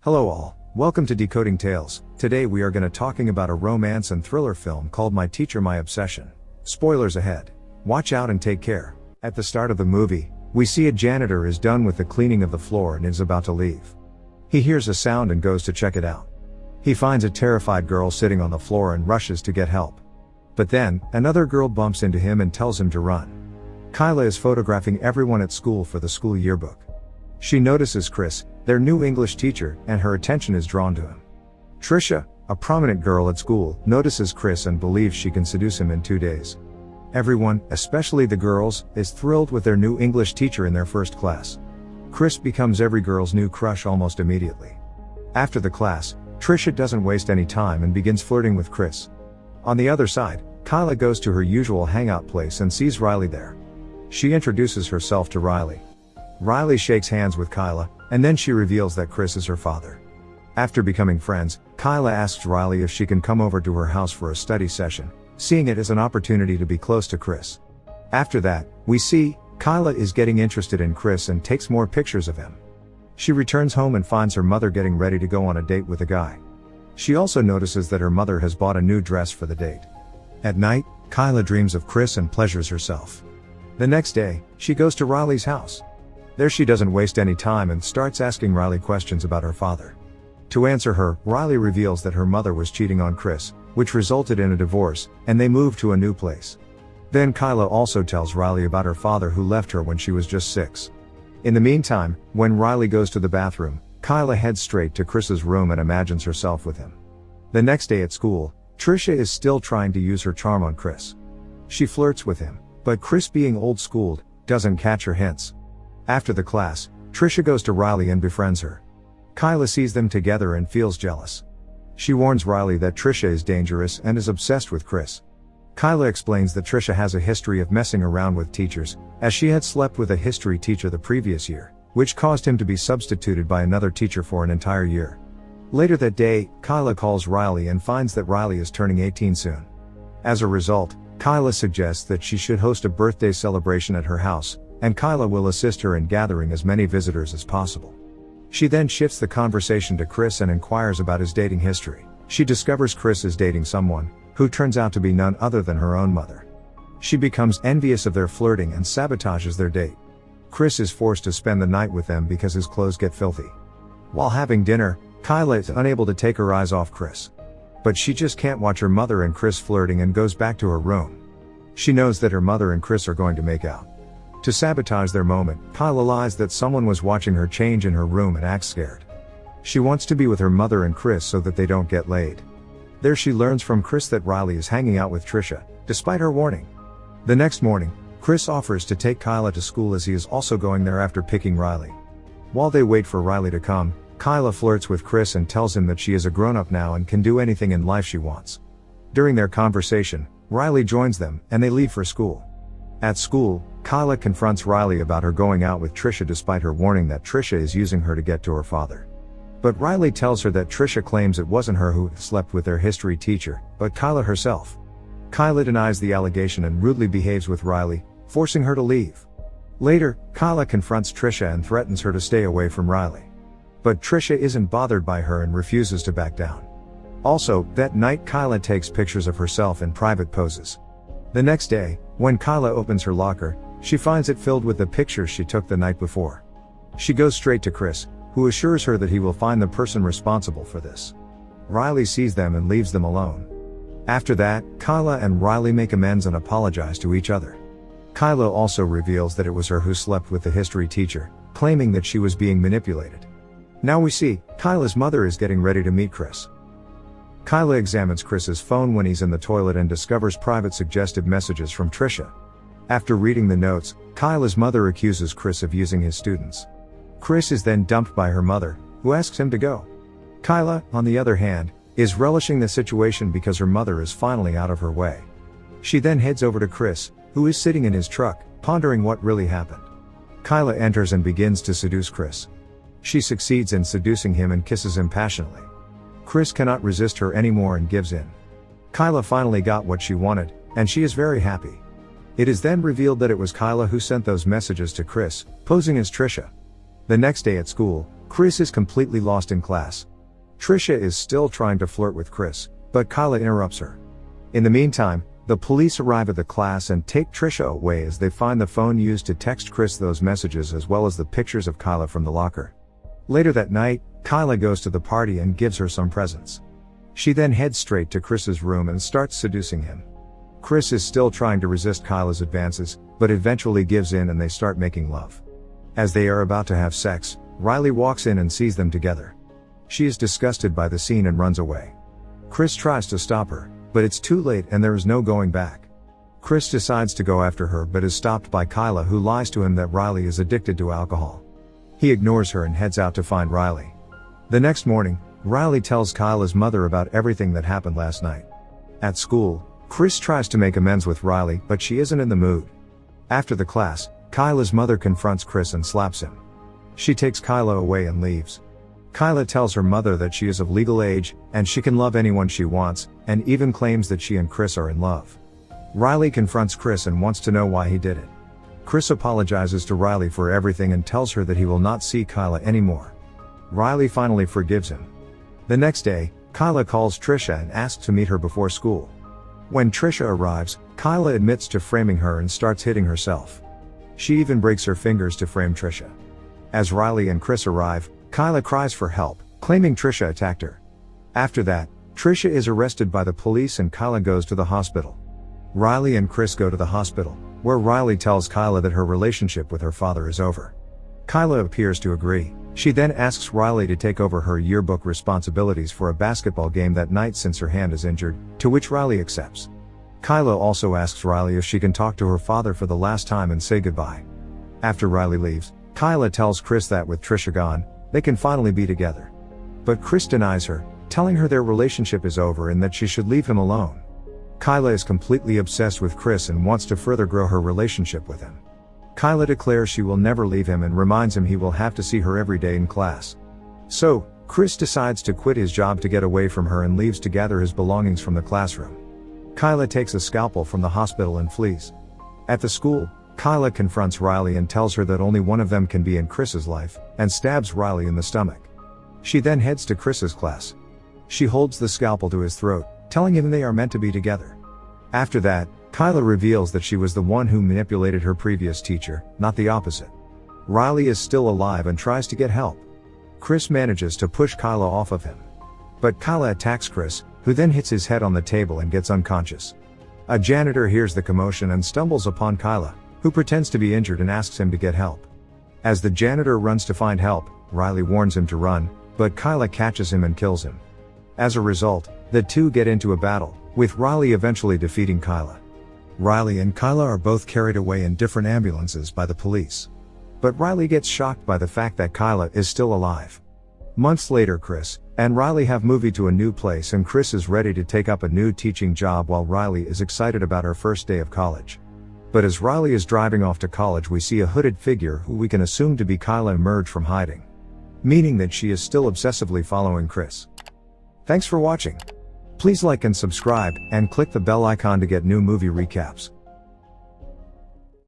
Hello all, welcome to Decoding Tales. Today we are going to talking about a romance and thriller film called My Teacher My Obsession. Spoilers ahead. Watch out and take care. At the start of the movie, we see a janitor is done with the cleaning of the floor and is about to leave. He hears a sound and goes to check it out. He finds a terrified girl sitting on the floor and rushes to get help. But then, another girl bumps into him and tells him to run. Kyla is photographing everyone at school for the school yearbook. She notices Chris, their new English teacher, and her attention is drawn to him. Trisha, a prominent girl at school, notices Chris and believes she can seduce him in 2 days. Everyone, especially the girls, is thrilled with their new English teacher in their first class. Chris becomes every girl's new crush almost immediately. After the class, Trisha doesn't waste any time and begins flirting with Chris. On the other side, Kyla goes to her usual hangout place and sees Riley there. She introduces herself to Riley. Riley shakes hands with Kyla, and then she reveals that Chris is her father. After becoming friends, Kyla asks Riley if she can come over to her house for a study session, seeing it as an opportunity to be close to Chris. After that, we see, Kyla is getting interested in Chris and takes more pictures of him. She returns home and finds her mother getting ready to go on a date with a guy. She also notices that her mother has bought a new dress for the date. At night, Kyla dreams of Chris and pleasures herself. The next day, she goes to Riley's house. There she doesn't waste any time and starts asking Riley questions about her father. To answer her, Riley reveals that her mother was cheating on Chris, which resulted in a divorce, and they moved to a new place. Then Kyla also tells Riley about her father who left her when she was just 6. In the meantime, when Riley goes to the bathroom, Kyla heads straight to Chris's room and imagines herself with him. The next day at school, Trisha is still trying to use her charm on Chris. She flirts with him, but Chris, being old-schooled, doesn't catch her hints. After the class, Trisha goes to Riley and befriends her. Kyla sees them together and feels jealous. She warns Riley that Trisha is dangerous and is obsessed with Chris. Kyla explains that Trisha has a history of messing around with teachers, as she had slept with a history teacher the previous year, which caused him to be substituted by another teacher for an entire year. Later that day, Kyla calls Riley and finds that Riley is turning 18 soon. As a result, Kyla suggests that she should host a birthday celebration at her house, and Kyla will assist her in gathering as many visitors as possible. She then shifts the conversation to Chris and inquires about his dating history. She discovers Chris is dating someone, who turns out to be none other than her own mother. She becomes envious of their flirting and sabotages their date. Chris is forced to spend the night with them because his clothes get filthy. While having dinner, Kyla is unable to take her eyes off Chris. But she just can't watch her mother and Chris flirting and goes back to her room. She knows that her mother and Chris are going to make out. To sabotage their moment, Kyla lies that someone was watching her change in her room and acts scared. She wants to be with her mother and Chris so that they don't get laid. There she learns from Chris that Riley is hanging out with Trisha, despite her warning. The next morning, Chris offers to take Kyla to school as he is also going there after picking Riley. While they wait for Riley to come, Kyla flirts with Chris and tells him that she is a grown-up now and can do anything in life she wants. During their conversation, Riley joins them, and they leave for school. At school, Kyla confronts Riley about her going out with Trisha despite her warning that Trisha is using her to get to her father. But Riley tells her that Trisha claims it wasn't her who slept with their history teacher, but Kyla herself. Kyla denies the allegation and rudely behaves with Riley, forcing her to leave. Later, Kyla confronts Trisha and threatens her to stay away from Riley. But Trisha isn't bothered by her and refuses to back down. Also, that night Kyla takes pictures of herself in private poses. The next day, when Kyla opens her locker, she finds it filled with the pictures she took the night before. She goes straight to Chris, who assures her that he will find the person responsible for this. Riley sees them and leaves them alone. After that, Kyla and Riley make amends and apologize to each other. Kyla also reveals that it was her who slept with the history teacher, claiming that she was being manipulated. Now we see, Kyla's mother is getting ready to meet Chris. Kyla examines Chris's phone when he's in the toilet and discovers private suggestive messages from Trisha. After reading the notes, Kyla's mother accuses Chris of using his students. Chris is then dumped by her mother, who asks him to go. Kyla, on the other hand, is relishing the situation because her mother is finally out of her way. She then heads over to Chris, who is sitting in his truck, pondering what really happened. Kyla enters and begins to seduce Chris. She succeeds in seducing him and kisses him passionately. Chris cannot resist her anymore and gives in. Kyla finally got what she wanted, and she is very happy. It is then revealed that it was Kyla who sent those messages to Chris, posing as Trisha. The next day at school, Chris is completely lost in class. Trisha is still trying to flirt with Chris, but Kyla interrupts her. In the meantime, the police arrive at the class and take Trisha away as they find the phone used to text Chris those messages as well as the pictures of Kyla from the locker. Later that night, Kyla goes to the party and gives her some presents. She then heads straight to Chris's room and starts seducing him. Chris is still trying to resist Kyla's advances, but eventually gives in and they start making love. As they are about to have sex, Riley walks in and sees them together. She is disgusted by the scene and runs away. Chris tries to stop her, but it's too late and there is no going back. Chris decides to go after her but is stopped by Kyla, who lies to him that Riley is addicted to alcohol. He ignores her and heads out to find Riley. The next morning, Riley tells Kyla's mother about everything that happened last night. At school, Chris tries to make amends with Riley, but she isn't in the mood. After the class, Kyla's mother confronts Chris and slaps him. She takes Kyla away and leaves. Kyla tells her mother that she is of legal age, and she can love anyone she wants, and even claims that she and Chris are in love. Riley confronts Chris and wants to know why he did it. Chris apologizes to Riley for everything and tells her that he will not see Kyla anymore. Riley finally forgives him. The next day, Kyla calls Trisha and asks to meet her before school. When Trisha arrives, Kyla admits to framing her and starts hitting herself. She even breaks her fingers to frame Trisha. As Riley and Chris arrive, Kyla cries for help, claiming Trisha attacked her. After that, Trisha is arrested by the police and Kyla goes to the hospital. Riley and Chris go to the hospital, where Riley tells Kyla that her relationship with her father is over. Kyla appears to agree. She then asks Riley to take over her yearbook responsibilities for a basketball game that night since her hand is injured, to which Riley accepts. Kyla also asks Riley if she can talk to her father for the last time and say goodbye. After Riley leaves, Kyla tells Chris that with Trisha gone, they can finally be together. But Chris denies her, telling her their relationship is over and that she should leave him alone. Kyla is completely obsessed with Chris and wants to further grow her relationship with him. Kyla declares she will never leave him and reminds him he will have to see her every day in class. So, Chris decides to quit his job to get away from her and leaves to gather his belongings from the classroom. Kyla takes a scalpel from the hospital and flees. At the school, Kyla confronts Riley and tells her that only one of them can be in Chris's life, and stabs Riley in the stomach. She then heads to Chris's class. She holds the scalpel to his throat, telling him they are meant to be together. After that, Kyla reveals that she was the one who manipulated her previous teacher, not the opposite. Riley is still alive and tries to get help. Chris manages to push Kyla off of him. But Kyla attacks Chris, who then hits his head on the table and gets unconscious. A janitor hears the commotion and stumbles upon Kyla, who pretends to be injured and asks him to get help. As the janitor runs to find help, Riley warns him to run, but Kyla catches him and kills him. As a result, the two get into a battle, with Riley eventually defeating Kyla. Riley and Kyla are both carried away in different ambulances by the police. But Riley gets shocked by the fact that Kyla is still alive. Months later, Chris and Riley have moved to a new place and Chris is ready to take up a new teaching job while Riley is excited about her first day of college. But as Riley is driving off to college, we see a hooded figure who we can assume to be Kyla emerge from hiding. Meaning that she is still obsessively following Chris. Thanks for watching. Please like and subscribe, and click the bell icon to get new movie recaps.